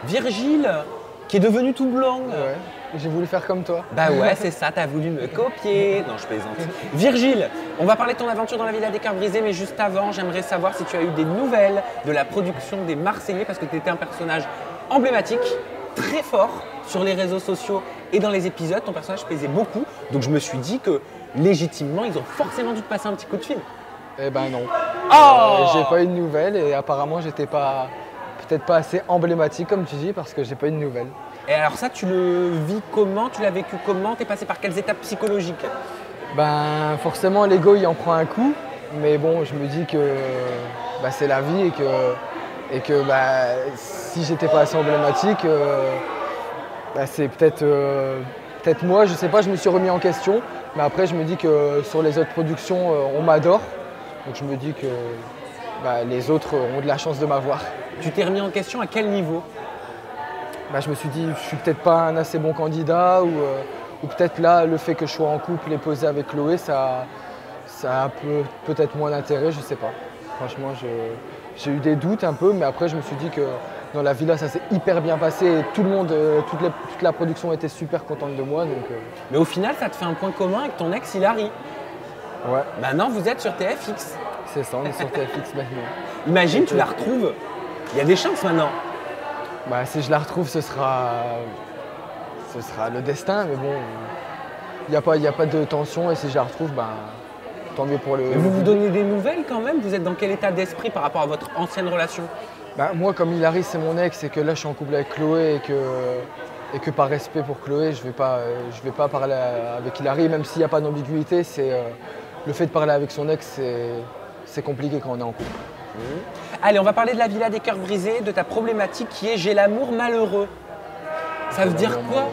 Virgile, qui est devenu tout blanc. Ouais, j'ai voulu faire comme toi. Bah ouais, c'est ça, t'as voulu me copier. Non, je plaisante. Virgile, on va parler de ton aventure dans la Villa des Cœurs Brisés, mais juste avant, j'aimerais savoir si tu as eu des nouvelles de la production des Marseillais, parce que tu étais un personnage emblématique, très fort sur les réseaux sociaux et dans les épisodes. Ton personnage plaisait beaucoup, donc je me suis dit que légitimement, ils ont forcément dû te passer un petit coup de fil. Eh ben non. Oh J'ai pas eu de nouvelles et apparemment j'étais pas, peut-être pas assez emblématique comme tu dis parce que j'ai pas eu de nouvelles. Et alors ça, tu le vis comment? Tu l'as vécu comment? T'es passé par quelles étapes psychologiques? Ben forcément l'ego il en prend un coup, mais bon je me dis que bah, c'est la vie et que bah, si j'étais pas assez emblématique, bah, c'est peut-être moi, je sais pas, je me suis remis en question, mais après je me dis que sur les autres productions on m'adore, donc je me dis que bah, les autres ont de la chance de m'avoir. Tu t'es remis en question à quel niveau? Bah, je me suis dit je suis peut-être pas un assez bon candidat ou peut-être là le fait que je sois en couple et posé avec Chloé ça a peut-être moins d'intérêt, je sais pas. Franchement j'ai eu des doutes un peu, mais après je me suis dit que dans la villa ça s'est hyper bien passé et tout le monde, toute la production était super contente de moi. Donc, Mais au final, ça te fait un point commun avec ton ex Hilary. ouais, Maintenant, vous êtes sur TFX. c'est ça, on est sur TFX maintenant. Imagine, tu la retrouves. Il y a des chances maintenant. Bah, si je la retrouve ce sera le destin, mais bon, il n'y a pas de tension et si je la retrouve, bah, tant mieux pour le... Mais vous vous donnez des nouvelles quand même? Vous êtes dans quel état d'esprit par rapport à votre ancienne relation? Bah, moi, comme Hilary, c'est mon ex et que là, je suis en couple avec Chloé et que par respect pour Chloé, je vais pas parler avec Hilary, même s'il n'y a pas d'ambiguïté. Le fait de parler avec son ex, c'est compliqué quand on est en couple. Allez, on va parler de la Villa des Cœurs Brisés, de ta problématique qui est j'ai l'amour malheureux. Ça veut dire quoi?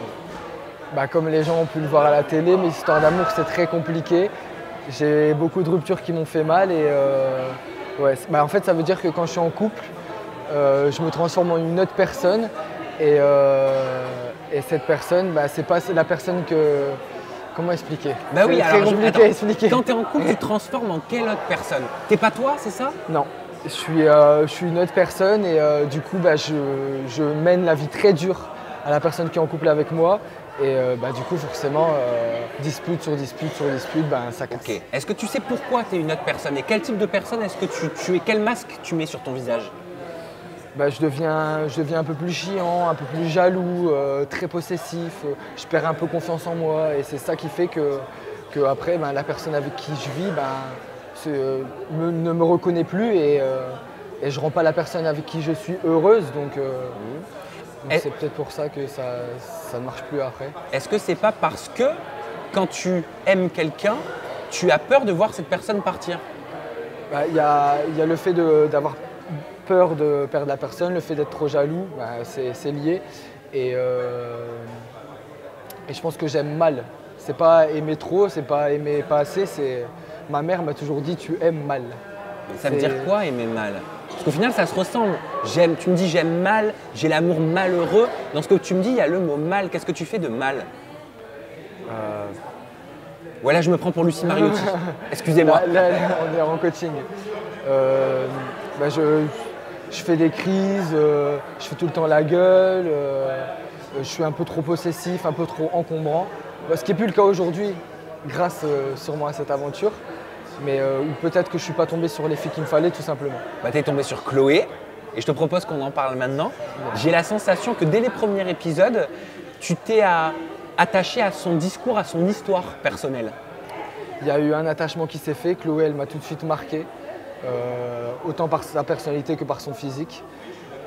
Bah, comme les gens ont pu le voir à la télé, mes histoires d'amour, c'est très compliqué. J'ai beaucoup de ruptures qui m'ont fait mal et ouais, bah, en fait, ça veut dire que quand je suis en couple, je me transforme en une autre personne et cette personne, bah, c'est pas la personne que... Comment expliquer? Bah oui, c'est très alors compliqué attends, à expliquer. quand tu es en couple, tu te transformes en quelle autre personne? T'es pas toi, c'est ça? Non, je suis une autre personne et du coup, bah, je mène la vie très dure à la personne qui est en couple avec moi et bah, du coup, forcément, dispute sur dispute sur dispute, bah, ça casse. Ok. Est-ce que tu sais pourquoi tu es une autre personne? Et quel type de personne est-ce que tu es? Quel masque tu mets sur ton visage? Bah, je deviens un peu plus chiant, un peu plus jaloux, très possessif, je perds un peu confiance en moi et c'est ça qui fait que après, bah, la personne avec qui je vis bah, ne me reconnaît plus et je ne rends pas la personne avec qui je suis heureuse. Donc c'est peut-être pour ça que ça ne marche plus après. Est-ce que c'est pas parce que quand tu aimes quelqu'un, tu as peur de voir cette personne partir? Bah, y a le fait d'avoir peur de perdre la personne, le fait d'être trop jaloux, bah, c'est lié. Et je pense que j'aime mal. C'est pas aimer trop, c'est pas aimer pas assez. Ma mère m'a toujours dit tu aimes mal. Ça veut dire quoi aimer mal? Parce qu'au final, ça se ressemble. Tu me dis j'aime mal, j'ai l'amour malheureux. Dans ce que tu me dis, il y a le mot mal. Qu'est-ce que tu fais de mal? Voilà, je me prends pour Lucie Mariotti. Excusez-moi. Là, on est en coaching. Bah, je fais des crises, je fais tout le temps la gueule, je suis un peu trop possessif, un peu trop encombrant. Ce qui n'est plus le cas aujourd'hui, grâce sûrement à cette aventure. Mais ou peut-être que je ne suis pas tombé sur les filles qu'il me fallait, tout simplement. Bah, tu es tombé sur Chloé et je te propose qu'on en parle maintenant. J'ai la sensation que dès les premiers épisodes, tu t'es attaché à son discours, à son histoire personnelle. Il y a eu un attachement qui s'est fait. Chloé, elle m'a tout de suite marqué. Autant par sa personnalité que par son physique.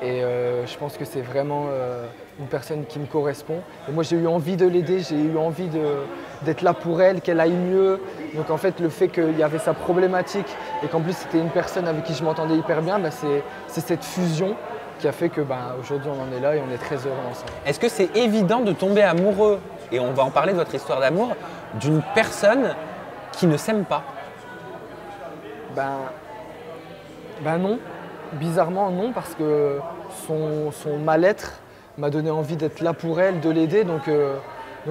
Et je pense que c'est vraiment une personne qui me correspond. Et moi j'ai eu envie de l'aider, j'ai eu envie d'être là pour elle, qu'elle aille mieux. Donc en fait le fait qu'il y avait sa problématique et qu'en plus c'était une personne avec qui je m'entendais hyper bien, bah, c'est cette fusion qui a fait que bah, aujourd'hui on en est là et on est très heureux ensemble. Est-ce que c'est évident de tomber amoureux, et on va en parler de votre histoire d'amour, d'une personne qui ne s'aime pas? Ben non, bizarrement non, parce que son mal-être m'a donné envie d'être là pour elle, de l'aider. Donc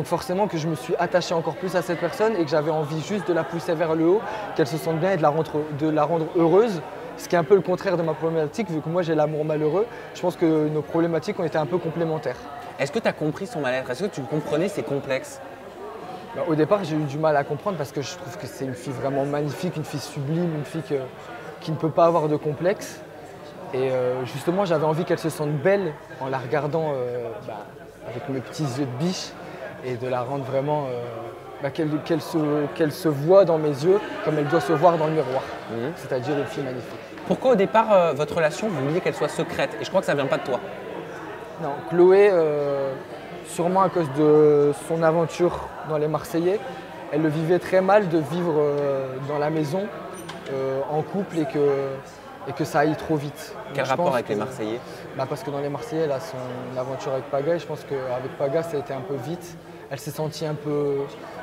forcément que je me suis attaché encore plus à cette personne et que j'avais envie juste de la pousser vers le haut, qu'elle se sente bien et de la rendre heureuse. ce qui est un peu le contraire de ma problématique, vu que moi j'ai l'amour malheureux. Je pense que nos problématiques ont été un peu complémentaires. Est-ce que tu as compris son mal-être? Est-ce que tu comprenais ses complexes? Bah, au départ, j'ai eu du mal à comprendre parce que je trouve que c'est une fille vraiment magnifique, une fille sublime, une fille qui ne peut pas avoir de complexe. Et justement, j'avais envie qu'elle se sente belle en la regardant avec mes petits yeux de biche et de la rendre vraiment qu'elle se voit dans mes yeux comme elle doit se voir dans le miroir, c'est-à-dire une fille magnifique. Pourquoi au départ, votre relation, vous vouliez qu'elle soit secrète? Et je crois que ça vient pas de toi. Non, Chloé, sûrement à cause de son aventure dans les Marseillais, elle le vivait très mal de vivre dans la maison en couple et que ça aille trop vite. Quel rapport avec les Marseillais? Parce que dans les Marseillais, elle a son aventure avec Paga et je pense qu'avec Paga, ça a été un peu vite. Elle s'est sentie un peu,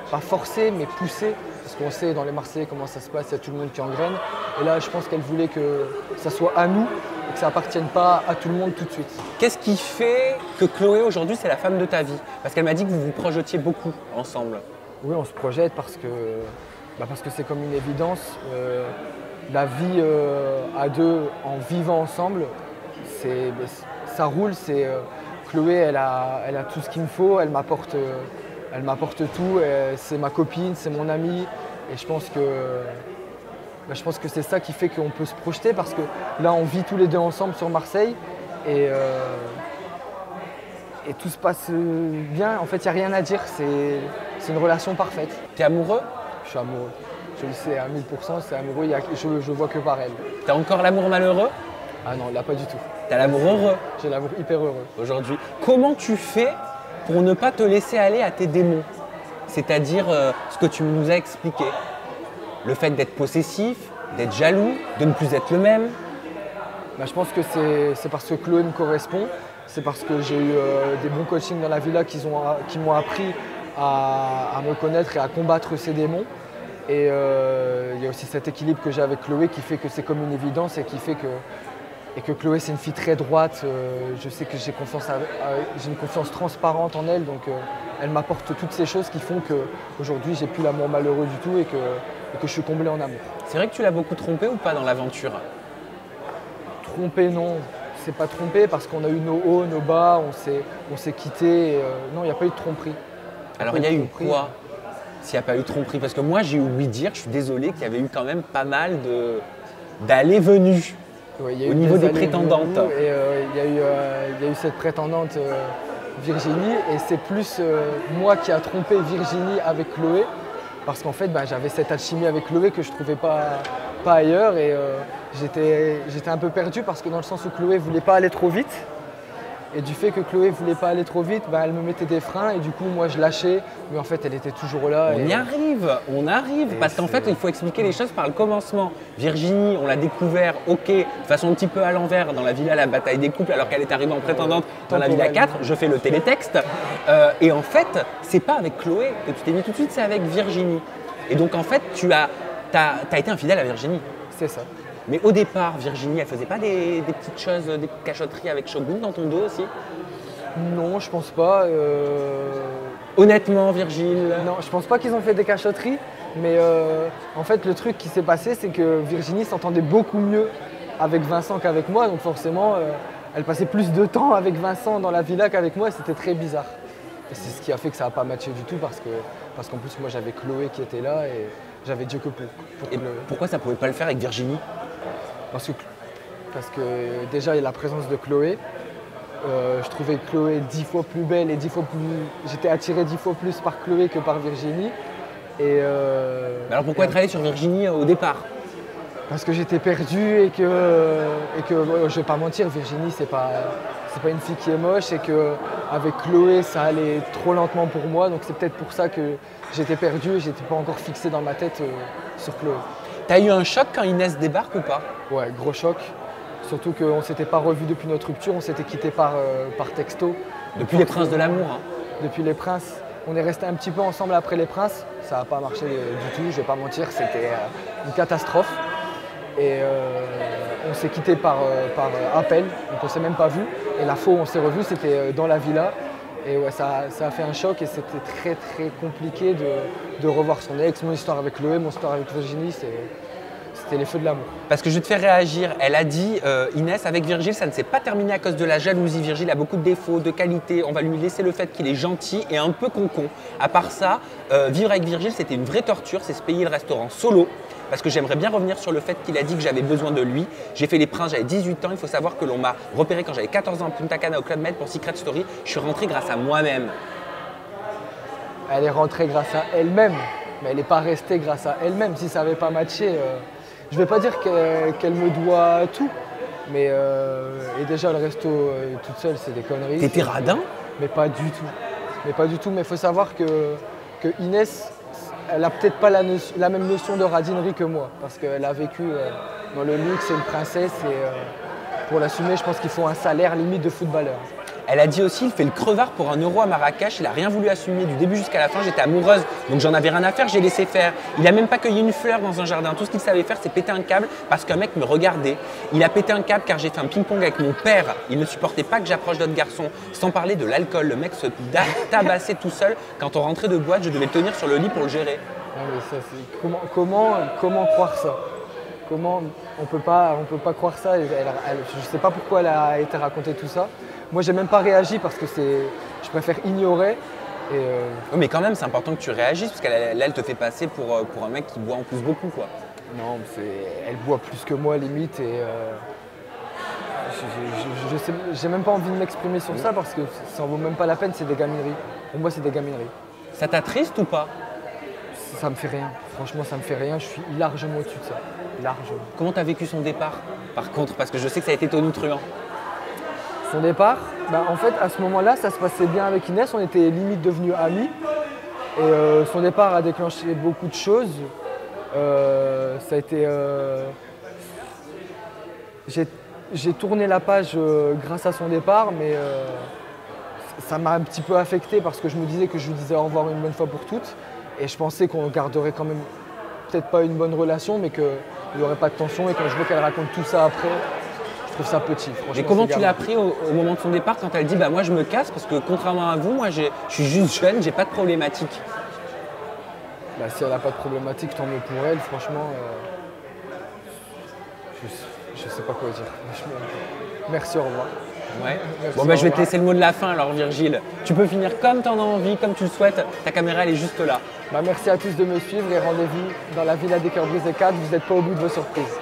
pas forcée, mais poussée. Parce qu'on sait dans les Marseillais comment ça se passe, il y a tout le monde qui engraine. Et là, je pense qu'elle voulait que ça soit à nous et que ça appartienne pas à tout le monde tout de suite. Qu'est-ce qui fait que Chloé, aujourd'hui, c'est la femme de ta vie? Parce qu'elle m'a dit que vous vous projetiez beaucoup ensemble. Oui, on se projette parce que c'est comme une évidence. La vie à deux, en vivant ensemble, ça roule. Chloé, elle a tout ce qu'il me faut, elle m'apporte tout. C'est ma copine, c'est mon amie. Et je pense que c'est ça qui fait qu'on peut se projeter parce que là, on vit tous les deux ensemble sur Marseille et tout se passe bien. En fait, il n'y a rien à dire. C'est une relation parfaite. T'es amoureux? Je suis amoureux. Je le sais à 1000%, c'est amoureux, je vois que par elle. T'as encore l'amour malheureux? Ah non, là pas du tout. T'as l'amour heureux? J'ai l'amour hyper heureux. Aujourd'hui. Comment tu fais pour ne pas te laisser aller à tes démons? C'est-à-dire ce que tu nous as expliqué. Le fait d'être possessif, d'être jaloux, de ne plus être le même. Je pense que c'est parce que Chloé me correspond. C'est parce que j'ai eu des bons coachings dans la villa qui m'ont appris à me connaître et à combattre ces démons. Et il y a aussi cet équilibre que j'ai avec Chloé qui fait que c'est comme une évidence et qui fait que Chloé c'est une fille très droite. Je sais que j'ai une confiance transparente en elle, donc elle m'apporte toutes ces choses qui font qu'aujourd'hui j'ai plus l'amour malheureux du tout et que je suis comblé en amour. C'est vrai que tu l'as beaucoup trompée ou pas dans l'aventure? Trompé non, c'est pas trompé parce qu'on a eu nos hauts, nos bas, on s'est quittés. Non, il n'y a pas eu de tromperie. Alors il y a eu quoi s'il n'y a pas eu de tromperie? Parce que moi j'ai ouï dire, je suis désolé, qu'il y avait eu quand même pas mal d'allées-venues au niveau des prétendantes. Et il y a eu cette prétendante Virginie et c'est plus moi qui a trompé Virginie avec Chloé parce qu'en fait j'avais cette alchimie avec Chloé que je ne trouvais pas ailleurs et j'étais un peu perdu parce que dans le sens où Chloé ne voulait pas aller trop vite. Et du fait que Chloé ne voulait pas aller trop vite, elle me mettait des freins et du coup moi je lâchais, mais en fait elle était toujours là. On arrive, parce qu'en fait il faut expliquer les choses par le commencement. Virginie, on l'a découvert, de façon un petit peu à l'envers dans la villa La Bataille des Couples, alors qu'elle est arrivée en prétendante dans la villa 4, je fais le télétexte. Et en fait, c'est pas avec Chloé que tu t'es mis tout de suite, c'est avec Virginie. Et donc en fait, t'as été infidèle à Virginie. C'est ça. Mais au départ, Virginie, elle faisait pas des petites choses, des cachotteries avec Shogun dans ton dos aussi? Non, je pense pas. Honnêtement, Virgile? Non, je pense pas qu'ils ont fait des cachotteries. Mais en fait, le truc qui s'est passé, c'est que Virginie s'entendait beaucoup mieux avec Vincent qu'avec moi. Donc forcément, elle passait plus de temps avec Vincent dans la villa qu'avec moi. C'était très bizarre. Et c'est ce qui a fait que ça n'a pas matché du tout parce qu'en plus, moi, j'avais Chloé qui était là et j'avais Dieu que pour Et pourquoi ça pouvait pas le faire avec Virginie? Parce que déjà, il y a la présence de Chloé. Je trouvais Chloé 10 fois plus belle et 10 fois plus... J'étais attiré 10 fois plus par Chloé que par Virginie. Alors pourquoi être allé sur Virginie au départ? Parce que j'étais perdu et que je vais pas mentir, Virginie, c'est pas une fille qui est moche et qu'avec Chloé, ça allait trop lentement pour moi. Donc c'est peut-être pour ça que j'étais perdu et j'étais pas encore fixé dans ma tête sur Chloé. T'as eu un choc quand Inès débarque ou pas? Ouais, gros choc. Surtout qu'on ne s'était pas revus depuis notre rupture, on s'était quittés par texto. Depuis les Princes de l'amour, hein. Depuis les Princes. On est resté un petit peu ensemble après les Princes. Ça n'a pas marché du tout, je vais pas mentir, c'était une catastrophe. Et on s'est quittés par appel, donc on s'est même pas vu. Et la fois où on s'est revus, c'était dans la villa. Et ouais, ça a fait un choc et c'était très très compliqué de revoir son ex. Mon histoire avec Chloé, mon histoire avec Virginie, c'était c'était les feux de l'amour. Parce que je vais te faire réagir. Elle a dit, Inès, avec Virgile, ça ne s'est pas terminé à cause de la jalousie. Virgile a beaucoup de défauts, de qualités. On va lui laisser le fait qu'il est gentil et un peu concon. À part ça, vivre avec Virgile, c'était une vraie torture. C'est se payer le restaurant solo. Parce que j'aimerais bien revenir sur le fait qu'il a dit que j'avais besoin de lui. J'ai fait les Princes, j'avais 18 ans. Il faut savoir que l'on m'a repéré quand j'avais 14 ans à Punta Cana au Club Med pour Secret Story. Je suis rentré grâce à moi-même. Elle est rentrée grâce à elle-même, mais elle n'est pas restée grâce à elle-même. Si ça n'avait pas matché, je ne vais pas dire qu'elle me doit tout, mais et déjà le resto toute seule, c'est des conneries. T'étais radin? Mais pas du tout. Mais il faut savoir que Inès, elle n'a peut-être pas la même notion de radinerie que moi, parce qu'elle a vécu dans le luxe, c'est une princesse, et pour l'assumer, je pense qu'il faut un salaire limite de footballeur. Elle a dit aussi, il fait le crevard pour 1 euro à Marrakech. Il n'a rien voulu assumer du début jusqu'à la fin. J'étais amoureuse, donc j'en avais rien à faire, j'ai laissé faire. Il n'a même pas cueilli une fleur dans un jardin. Tout ce qu'il savait faire, c'est péter un câble parce qu'un mec me regardait. Il a pété un câble car j'ai fait un ping-pong avec mon père. Il ne supportait pas que j'approche d'autres garçons. Sans parler de l'alcool, le mec se tabassait tout seul. Quand on rentrait de boîte, je devais le tenir sur le lit pour le gérer. Non, mais ça, comment croire ça? Comment on peut pas croire ça? Je ne sais pas pourquoi elle a été racontée tout ça. Moi, j'ai même pas réagi parce que je préfère ignorer. Oui, mais quand même, c'est important que tu réagisses parce qu'elle te fait passer pour un mec qui boit en plus beaucoup, quoi. Non, elle boit plus que moi limite et j'ai même pas envie de m'exprimer sur ça parce que ça en vaut même pas la peine. C'est des gamineries. Pour moi, c'est des gamineries. Ça t'attriste ou pas? Ça me fait rien. Franchement, ça me fait rien. Je suis largement au-dessus de ça. Largement. Comment tu as vécu son départ, par contre? Parce que je sais que ça a été tonitruant. Son départ, en fait, à ce moment-là, ça se passait bien avec Inès. On était limite devenus amis. Et son départ a déclenché beaucoup de choses. Ça a été... J'ai tourné la page grâce à son départ, mais ça m'a un petit peu affecté parce que je me disais que je lui disais au revoir une bonne fois pour toutes. Et je pensais qu'on garderait quand même, peut-être pas une bonne relation, mais qu'il n'y aurait pas de tension. Et quand je vois qu'elle raconte tout ça après, je trouve ça petit. Et comment tu l'as pris au moment de son départ quand elle dit bah moi je me casse parce que contrairement à vous, moi je suis juste jeune, j'ai pas de problématique. Si elle n'a pas de problématique, tant mieux pour elle. Franchement, je sais pas quoi dire. Merci, au revoir. Ouais. Bon, je vais te laisser le mot de la fin alors, Virgile. Tu peux finir comme tu en as envie, comme tu le souhaites. Ta caméra, elle est juste là. Merci à tous de me suivre et rendez-vous dans la Villa des Cœurs Brisés 4. Vous n'êtes pas au bout de vos surprises.